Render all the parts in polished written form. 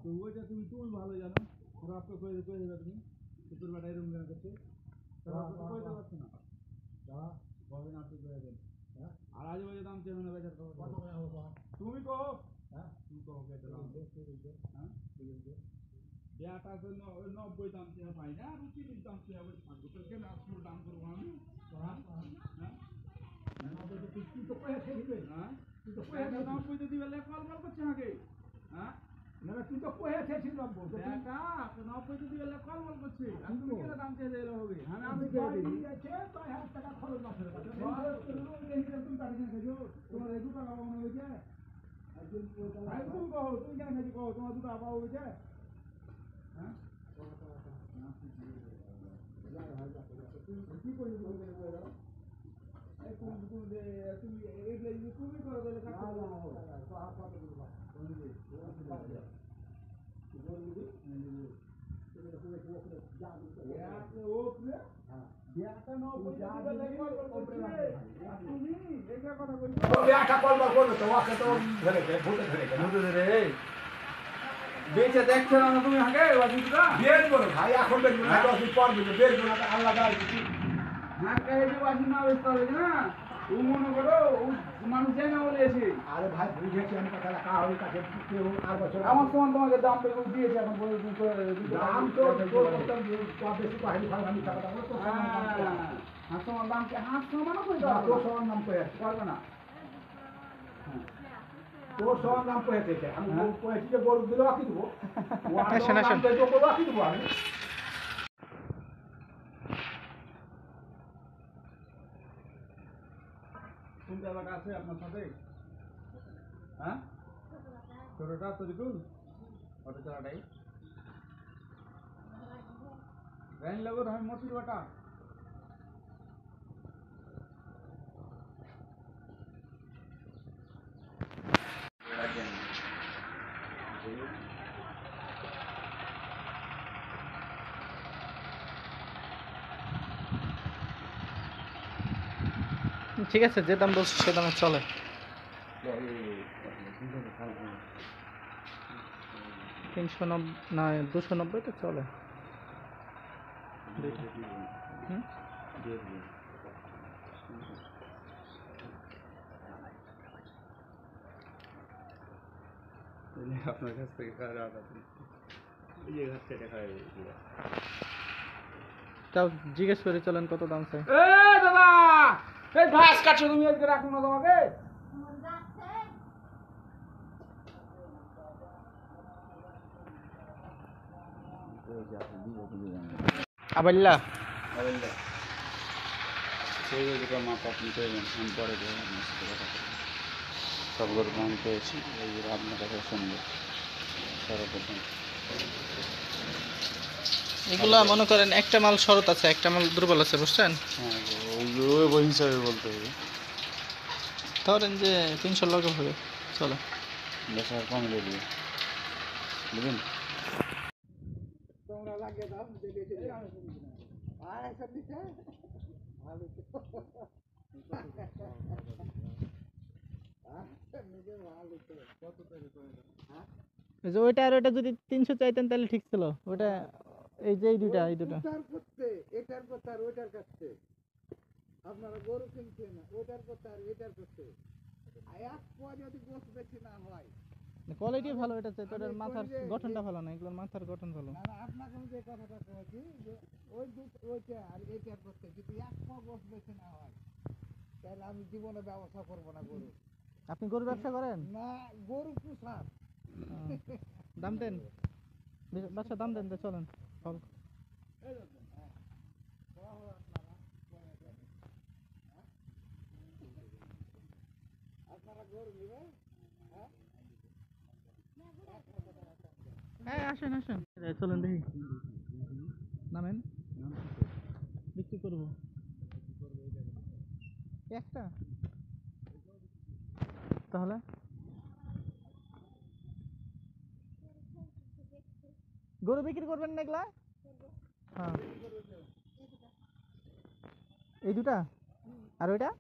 তো ওইটা তুমি ভালো জানো, খারাপ করে দেবে তুমি, তোর বেটা এরকম কেন করছে, আর আজ বাজে দাম চেয়ে না বেচার খবর তুমি কো, তুমি কো বেটা তো 90 দাম চেয়ে পাই না, আর কি দাম চেয়ে আবার থাকবো তো কেন আসলে দাম করবো আমি, তুই তো পয়সা দিবে, তুই তো পয়সা 90 দিবে কল বল করছে আগে, না তুই তো পয়সা ছিল নব্বই, বেটা 90 দিবে কল বল করছে, আমি তুমি কেন দাম চেয়ে দিলে হবে, আমি দিয়ে দিই 5,000 টাকা খরচ না করে তুমি টাকা কেন খাইছো, তোমার এই দুটো বাবা মনে হয়েছে, তুমি কहो তুমি কেন খাইছো কहो, তোমার দুটো বাবা হয়েছে, হ্যাঁ কি করলি তুমি এগুলো তুমি করো তাহলে বেঁচে দেখছো না তুমি আগে বেচবো না ভাই, এখন বেচবো না, 10 দিন পর বেচবো না, আল্লাহ না বেচতে না, ও মনে করো মানুষ যায় না বলেছে, আরে ভাই বুঝেছি আমি কথাটা কাউরি কাছে আর বছর আমার সমান তোমাকে দাম দিয়েছে, এখন দাম তো বেশি পাহাড়ি ভালো আমি টাকা দাম তো হাত সমান দাম হাত সমান করে দাও, তোর সমান দাম করে পারবে না, তোর সমান দাম করে দিয়েছে, আমি কয়েছি যে গরু দিলেও আঁকি দেবো, গরু আঁকি দেবো আমি। কোন জায়গাটা আছে আপনার সাথে, হ্যাঁ ছোটটা তরিকুল অটো চালাটাই ভ্যান লাগো আমি মতির বাটা ঠিক আছে, যে দাম বলছি সে দামে চলে। 390 না 290 তো চলে। আপনার কাছ থেকে তাও জিজ্ঞেস করে চলেন কত দাম চাই। দাদা এই ঘাস কাটছো তুমি, এদিকে রাখুন না তোমাকে, আবাল্লা সেই মাপ আপনি পেয়েছেন, আমি পরে আপনার সাথে কথা বলবো, সব গরু আমি পেয়েছি, এইগুলো আপনার কাছে শুনবো সর্বপ্রথম। এগুলা মনে করেন একটা মাল শরৎ আছে, একটা মাল দুর্বল আছে, বুঝছেন? হ্যাঁ ওই হিসাবে বলতে হবে, ধরেন যে 300 লগে হবে চলে, বেশ আর কম দিয়ে দিবে বুঝলেন। ওইটা আর ওইটা যদি 300 চাইতেন তাহলে ঠিক ছিল, ওটা এই যে এই দুটা এটার কথা আর ওইটার কাছে আপনারা গরু কিনছেন ওইটার কথা আর এটার কাছে এক পোয়া যদি গোস বেশি না হয়, কোয়ালিটি ভালো, এটা তোর মাথার গঠনটা ভালো না, এগুলোর মাথার গঠন ভালো না। আপনাকে আমি যে কথাটা বলছি যে ওইটা আর এটার করতে যদি এক পোয়া গোস বেশি না হয় তাহলে আমি জীবনে ব্যবসা করবো না গরু। আপনি গরুর ব্যবসা করেন না? গরু পুষার দাম দেন, বাচ্চা দাম দেন তো চলেন ফল। আপনারা গরু নেবেন? হ্যাঁ আসেন আসেন, চলেন দেখি, নামেন বিক্রি করবো একটা, তাহলে গরু বিক্রি করবেন না এগুলা? হ্যাঁ এই দুটা আর ওইটা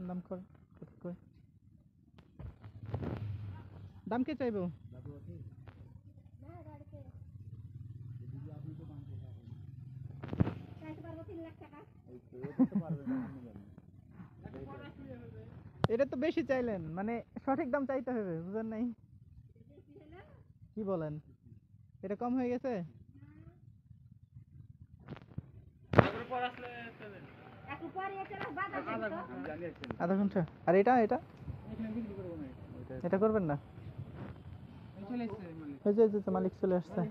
দাম কর দাম কে চাইবো এটা তো বেশি চাইলেন মানে সঠিক দাম চাইতে হবে বুঝেন নাই কি বলেন এটা কম হয়ে গেছে আধা ঘন্টা আর এটা এটা এটা করবেন না এই যে মালিক চলে আসছে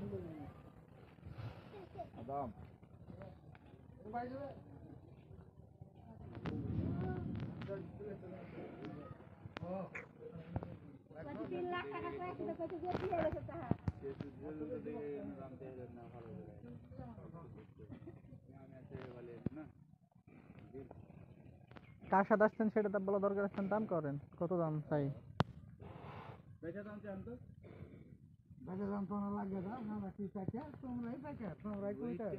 কার সাথে আসছেন সেটা তো বলা দরকার আসছেন দাম করেন কত দাম চাই বেচা দাম চান তো বেচা দাম তো লাগে না আমরা কি পাইকার তোমরাই পাইকার তোমরাই কইতার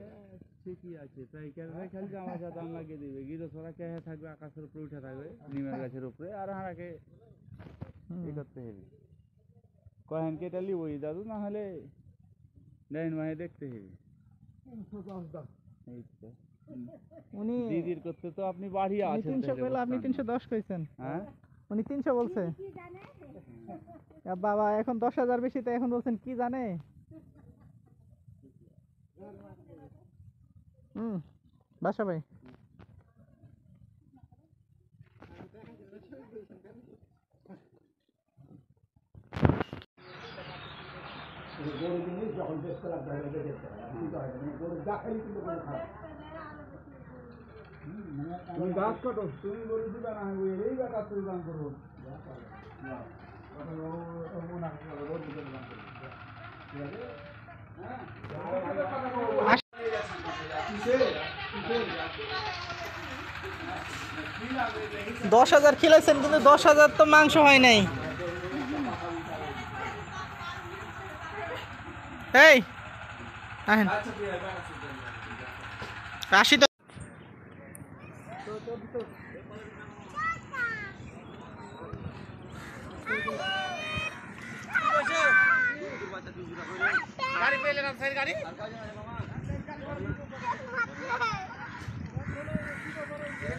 ঠিকই আছে পাইকাররা খালি আমার যা দাম লাগিয়ে দিবে গিরসরা কে থাকবে আকাশের উপরে উঠে থাকবে নিমের গাছের উপরে আর হারাকে ই করতে হবে কহেন কেটা লিবই দাদু না হলে ডাইন মাহে দেখতে হবে 310 দাম এই তো উনি দিদির করতে তো আপনি বাড়িয়ে আছেন 300 কইলে আপনি 310 কইছেন হ্যাঁ উনি 300 বলছে বাবা এখন 10,000 বেশি তো এখন বলছেন কি জানে বাসা ভাই গরু জিনিস যখন বেশ করা বাইরে যেতে হয় গরু দেখাই কিন্তু গরু খারাপ তুমি গাছ কাটো তুমি গরু দিবে না ওই এই গাছ তুই দাম করবো ঠিক আছে 10,000 খিলাইছেন কিন্তু 10,000 তো মাংস হয় নাই এই আহেন রাশি তো গাড়ি পেলে না স্যার গাড়ি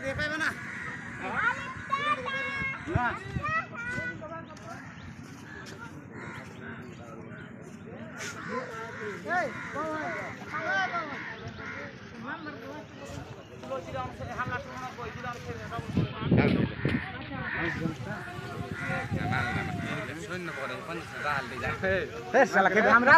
দিয়ে পাইবে না আমরা